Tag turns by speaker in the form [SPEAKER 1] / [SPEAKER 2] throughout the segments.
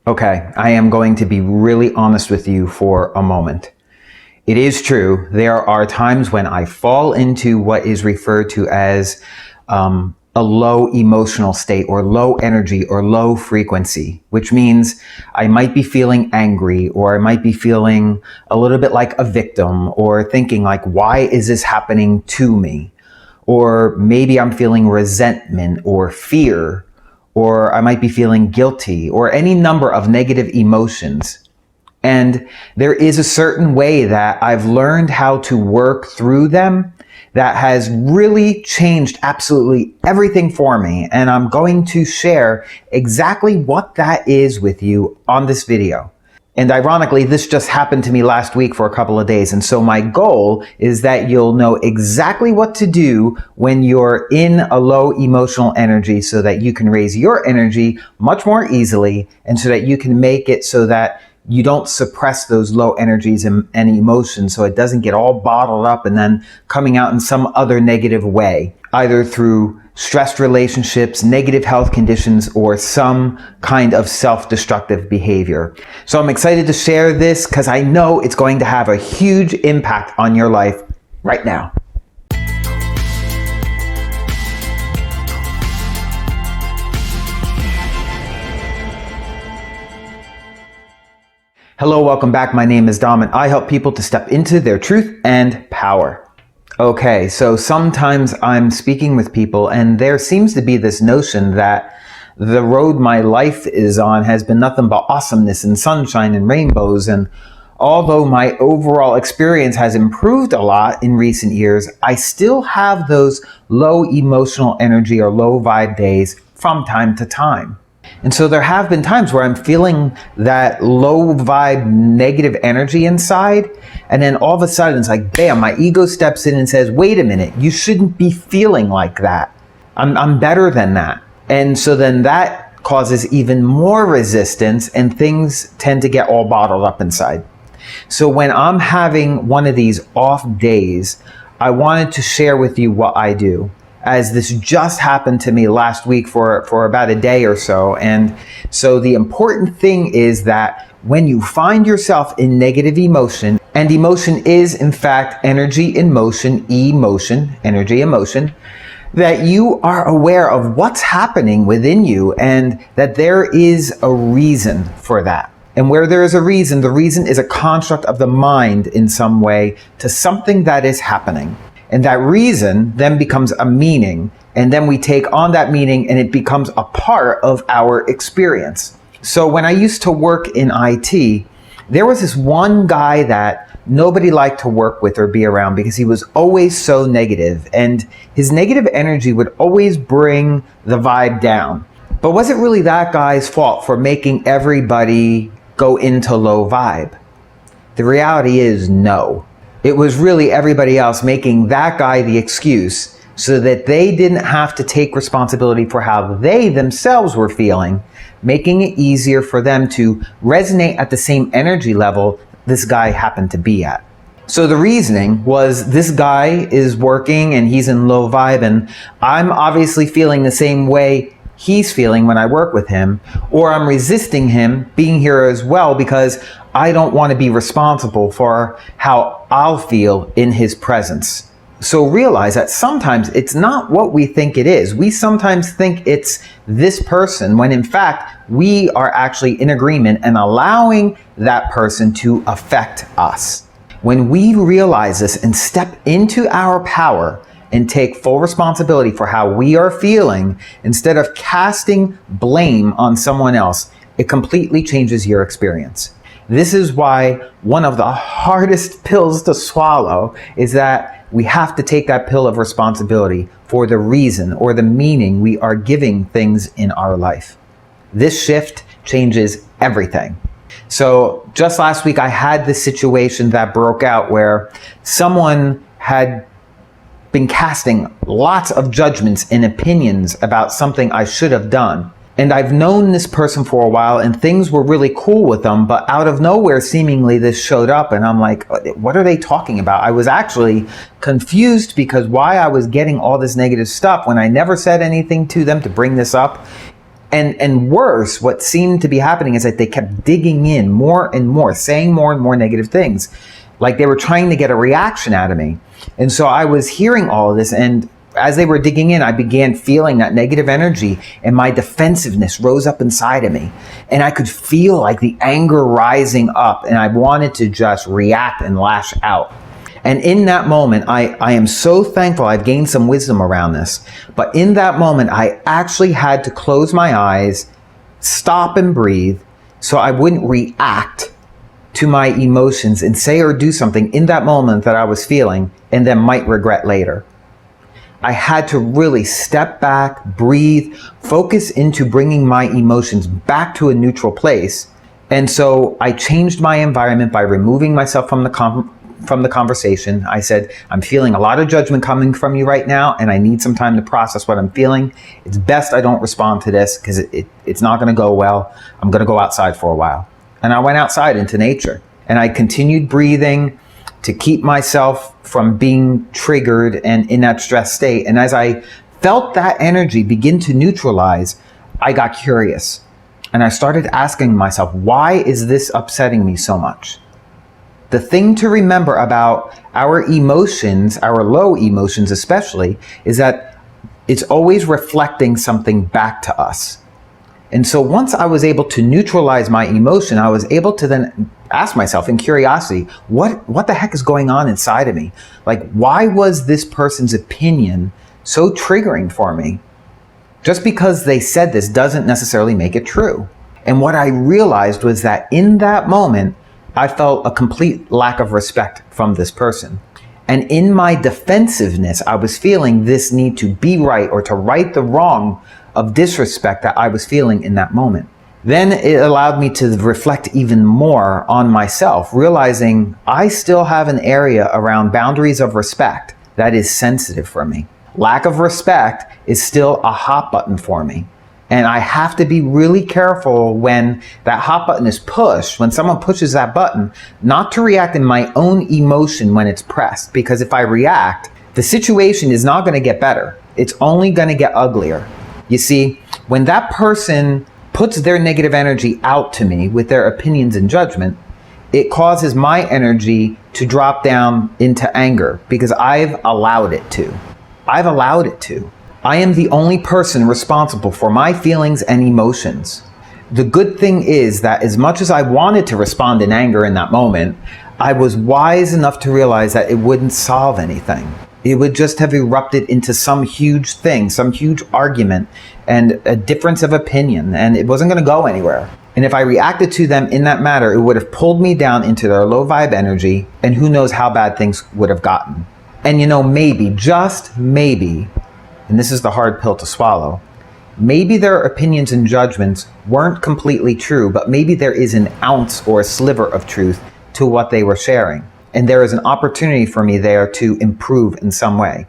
[SPEAKER 1] Okay, I am going to be really honest with you for a moment. It is true, there are times when I fall into what is referred to as a low emotional state or low energy or low frequency, which means I might be feeling angry, or I might be feeling a little bit like a victim, or thinking like, why is this happening to me? Or maybe I'm feeling resentment or fear, or I might be feeling guilty, or any number of negative emotions. And there is a certain way that I've learned how to work through them that has really changed absolutely everything for me. And I'm going to share exactly what that is with you on this video. And ironically, this just happened to me last week for a couple of days. And so my goal is that you'll know exactly what to do when you're in a low emotional energy, so that you can raise your energy much more easily, and so that you can make it so that you don't suppress those low energies and emotions, so it doesn't get all bottled up and then coming out in some other negative way, either through stressed relationships, negative health conditions, or some kind of self-destructive behavior. So I'm excited to share this because I know it's going to have a huge impact on your life right now. Hello, welcome back. My name is Dom and I help people to step into their truth and power. Okay, so sometimes I'm speaking with people and there seems to be this notion that the road my life is on has been nothing but awesomeness and sunshine and rainbows. And although my overall experience has improved a lot in recent years, I still have those low emotional energy or low vibe days from time to time. And so there have been times where I'm feeling that low vibe, negative energy inside. And then all of a sudden it's like, bam, my ego steps in and says, wait a minute, you shouldn't be feeling like that. I'm better than that. And so then that causes even more resistance and things tend to get all bottled up inside. So when I'm having one of these off days, I wanted to share with you what I do, as this just happened to me last week for about a day or so. And so the important thing is that when you find yourself in negative emotion, and emotion is in fact energy in motion, emotion, energy in motion, that you are aware of what's happening within you and that there is a reason for that. And where there is a reason, the reason is a construct of the mind in some way to something that is happening. And that reason then becomes a meaning, and then we take on that meaning and it becomes a part of our experience. So when I used to work in IT, there was this one guy that nobody liked to work with or be around because he was always so negative, and his negative energy would always bring the vibe down. But was it really that guy's fault for making everybody go into low vibe? The reality is no. It was really everybody else making that guy the excuse so that they didn't have to take responsibility for how they themselves were feeling, making it easier for them to resonate at the same energy level this guy happened to be at. So the reasoning was, this guy is working and he's in low vibe, and I'm obviously feeling the same way he's feeling when I work with him, or I'm resisting him being here as well because I don't want to be responsible for how I'll feel in his presence. So realize that sometimes it's not what we think it is. We sometimes think it's this person when in fact we are actually in agreement and allowing that person to affect us. When we realize this and step into our power and take full responsibility for how we are feeling, instead of casting blame on someone else, it completely changes your experience. This is why one of the hardest pills to swallow is that we have to take that pill of responsibility for the reason or the meaning we are giving things in our life. This shift changes everything. So just last week, I had this situation that broke out where someone had been casting lots of judgments and opinions about something I should have done. And I've known this person for a while and things were really cool with them, but out of nowhere, seemingly this showed up and I'm like, what are they talking about? I was actually confused because why I was getting all this negative stuff when I never said anything to them to bring this up. And worse, what seemed to be happening is that they kept digging in more and more, saying more and more negative things, like they were trying to get a reaction out of me. And so I was hearing all of this, and as they were digging in, I began feeling that negative energy, and my defensiveness rose up inside of me. And I could feel like the anger rising up, and I wanted to just react and lash out. And in that moment, I am so thankful I've gained some wisdom around this. But in that moment, I actually had to close my eyes, stop and breathe, so I wouldn't react to my emotions and say or do something in that moment that I was feeling and then might regret later. I had to really step back, breathe, focus into bringing my emotions back to a neutral place. And so I changed my environment by removing myself from the conversation. I said, I'm feeling a lot of judgment coming from you right now, and I need some time to process what I'm feeling. It's best I don't respond to this because it's not going to go well. I'm going to go outside for a while. And I went outside into nature, and I continued breathing to keep myself from being triggered and in that stress state. And as I felt that energy begin to neutralize, I got curious. And I started asking myself, why is this upsetting me so much? The thing to remember about our emotions, our low emotions especially, is that it's always reflecting something back to us. And so once I was able to neutralize my emotion, I was able to then ask myself in curiosity, what the heck is going on inside of me? Like, why was this person's opinion so triggering for me? Just because they said this doesn't necessarily make it true. And what I realized was that in that moment, I felt a complete lack of respect from this person. And in my defensiveness, I was feeling this need to be right or to right the wrong of disrespect that I was feeling in that moment. Then it allowed me to reflect even more on myself, realizing I still have an area around boundaries of respect that is sensitive for me. Lack of respect is still a hot button for me. And I have to be really careful when that hot button is pushed, when someone pushes that button, not to react in my own emotion when it's pressed. Because if I react, the situation is not going to get better. It's only going to get uglier. You see, when that person puts their negative energy out to me with their opinions and judgment, it causes my energy to drop down into anger because I've allowed it to. I've allowed it to. I am the only person responsible for my feelings and emotions. The good thing is that as much as I wanted to respond in anger in that moment, I was wise enough to realize that it wouldn't solve anything. It would just have erupted into some huge thing, some huge argument and a difference of opinion, and it wasn't going to go anywhere. And if I reacted to them in that matter, it would have pulled me down into their low vibe energy, and who knows how bad things would have gotten. And maybe, just maybe, and this is the hard pill to swallow, maybe their opinions and judgments weren't completely true, but maybe there is an ounce or a sliver of truth to what they were sharing. And there is an opportunity for me there to improve in some way.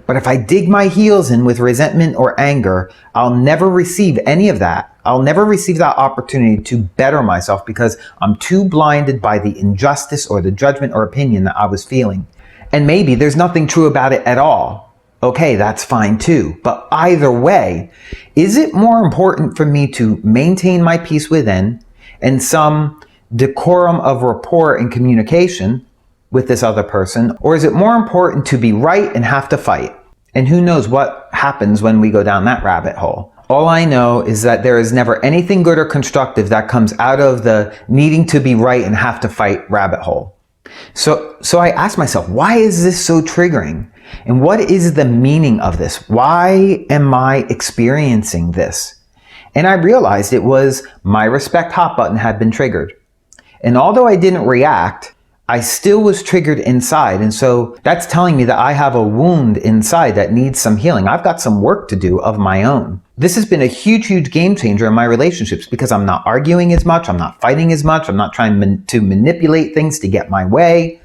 [SPEAKER 1] But if I dig my heels in with resentment or anger, I'll never receive any of that. I'll never receive that opportunity to better myself because I'm too blinded by the injustice or the judgment or opinion that I was feeling. And maybe there's nothing true about it at all. Okay, that's fine too. But either way, is it more important for me to maintain my peace within and some decorum of rapport and communication with this other person, or is it more important to be right and have to fight? And who knows what happens when we go down that rabbit hole? All I know is that there is never anything good or constructive that comes out of the needing to be right and have to fight rabbit hole. So I asked myself, why is this so triggering? And what is the meaning of this? Why am I experiencing this? And I realized it was my respect hot button had been triggered. And although I didn't react, I still was triggered inside. And so that's telling me that I have a wound inside that needs some healing. I've got some work to do of my own. This has been a huge, huge game changer in my relationships because I'm not arguing as much. I'm not fighting as much. I'm not trying to manipulate things to get my way.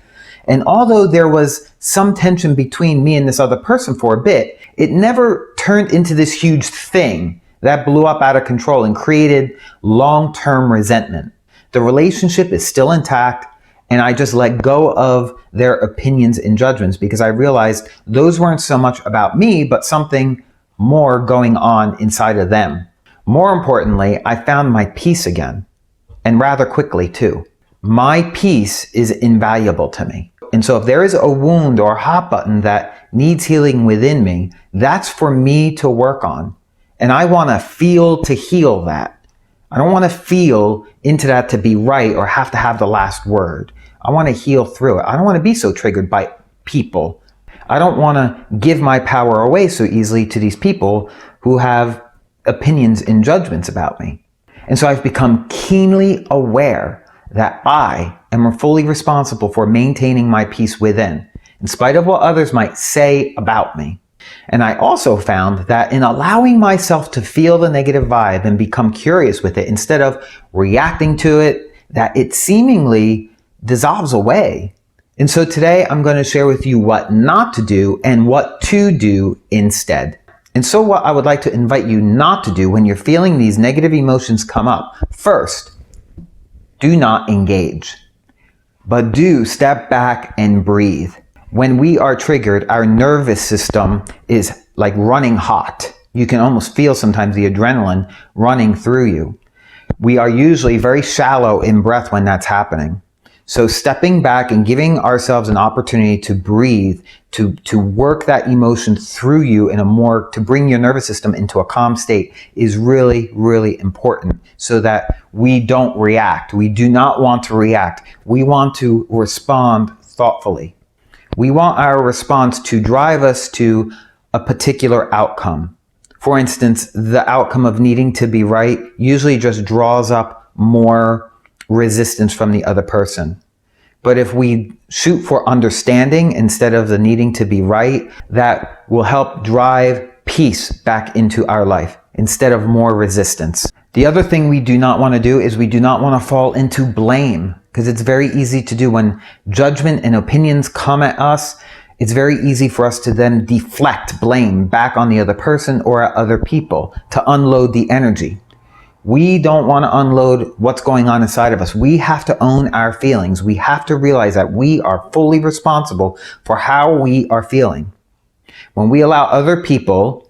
[SPEAKER 1] And although there was some tension between me and this other person for a bit, it never turned into this huge thing that blew up out of control and created long-term resentment. The relationship is still intact. And I just let go of their opinions and judgments because I realized those weren't so much about me, but something more going on inside of them. More importantly, I found my peace again, and rather quickly too. My peace is invaluable to me. And so if there is a wound or a hot button that needs healing within me, that's for me to work on. And I want to feel to heal that. I don't want to feel into that to be right or have to have the last word. I want to heal through it. I don't want to be so triggered by people. I don't want to give my power away so easily to these people who have opinions and judgments about me. And so I've become keenly aware that I am fully responsible for maintaining my peace within, in spite of what others might say about me. And I also found that in allowing myself to feel the negative vibe and become curious with it instead of reacting to it, that it seemingly dissolves away. And so today I'm going to share with you what not to do and what to do instead. And so what I would like to invite you not to do when you're feeling these negative emotions come up. First, do not engage, but do step back and breathe. When we are triggered, our nervous system is like running hot. You can almost feel sometimes the adrenaline running through you. We are usually very shallow in breath when that's happening. So stepping back and giving ourselves an opportunity to breathe, to work that emotion through you to bring your nervous system into a calm state is really, really important so that we don't react. We do not want to react. We want to respond thoughtfully. We want our response to drive us to a particular outcome. For instance, the outcome of needing to be right usually just draws up more resistance from the other person. But if we shoot for understanding instead of the needing to be right, that will help drive peace back into our life instead of more resistance. The other thing we do not want to do is we do not want to fall into blame, because it's very easy to do when judgment and opinions come at us. It's very easy for us to then deflect blame back on the other person or at other people to unload the energy. We don't want to unload what's going on inside of us. We have to own our feelings. We have to realize that we are fully responsible for how we are feeling. When we allow other people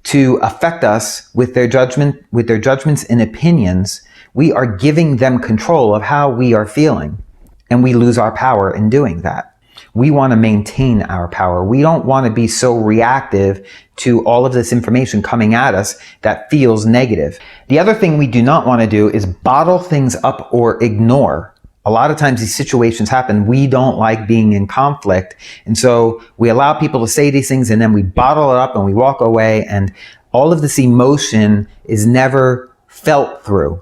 [SPEAKER 1] to affect us with their judgments and opinions, we are giving them control of how we are feeling, and we lose our power in doing that. We want to maintain our power. We don't want to be so reactive to all of this information coming at us that feels negative. The other thing we do not want to do is bottle things up or ignore. A lot of times these situations happen. We don't like being in conflict. And so we allow people to say these things and then we bottle it up and we walk away, and all of this emotion is never felt through.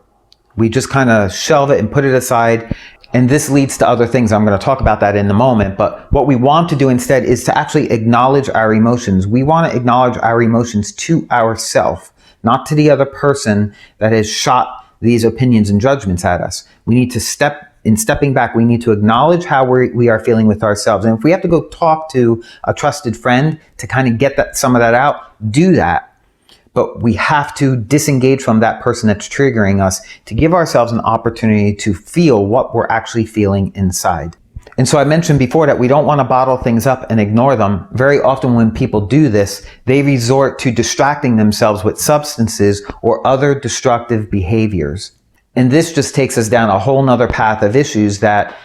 [SPEAKER 1] We just kind of shelve it and put it aside. And this leads to other things. I'm going to talk about that in a moment. But what we want to do instead is to actually acknowledge our emotions. We want to acknowledge our emotions to ourselves, not to the other person that has shot these opinions and judgments at us. We need to stepping back, we need to acknowledge how we are feeling with ourselves. And if we have to go talk to a trusted friend to kind of get some of that out, do that. But we have to disengage from that person that's triggering us to give ourselves an opportunity to feel what we're actually feeling inside. And so I mentioned before that we don't want to bottle things up and ignore them. Very often when people do this, they resort to distracting themselves with substances or other destructive behaviors. And this just takes us down a whole nother path of issues that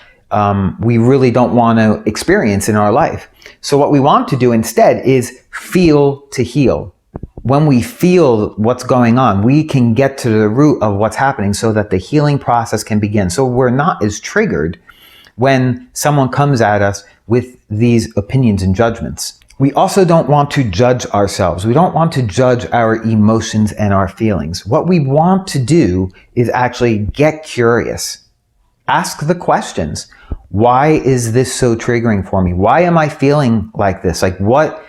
[SPEAKER 1] we really don't want to experience in our life. So what we want to do instead is feel to heal. When we feel what's going on, we can get to the root of what's happening so that the healing process can begin. So we're not as triggered when someone comes at us with these opinions and judgments. We also don't want to judge ourselves. We don't want to judge our emotions and our feelings. What we want to do is actually get curious. Ask the questions. Why is this so triggering for me? Why am I feeling like this? Like, what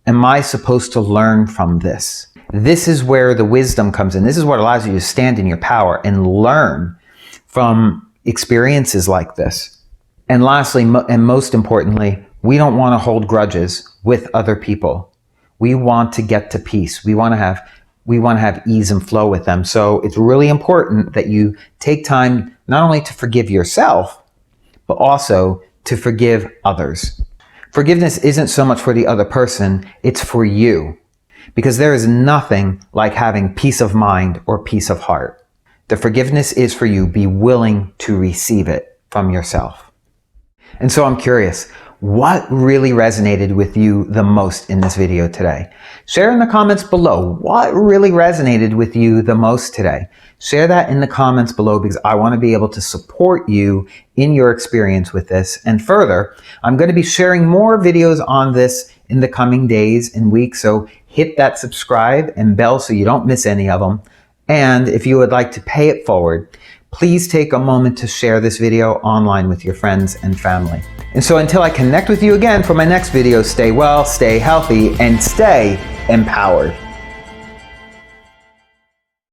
[SPEAKER 1] am I supposed to learn from this? This is where the wisdom comes in. This is what allows you to stand in your power and learn from experiences like this. And lastly, and most importantly, we don't want to hold grudges with other people. We want to get to peace. We want to have ease and flow with them. So it's really important that you take time not only to forgive yourself, but also to forgive others. Forgiveness isn't so much for the other person, it's for you. because there is nothing like having peace of mind or peace of heart. The forgiveness is for you. Be willing to receive it from yourself. And so I'm curious, what really resonated with you the most in this video today? Share in the comments below what really resonated with you the most today. Share that in the comments below because I want to be able to support you in your experience with this. And further, I'm going to be sharing more videos on this in the coming days and weeks. So hit that subscribe and bell so you don't miss any of them. And if you would like to pay it forward, please take a moment to share this video online with your friends and family. And so until I connect with you again for my next video, stay well, stay healthy, and stay empowered.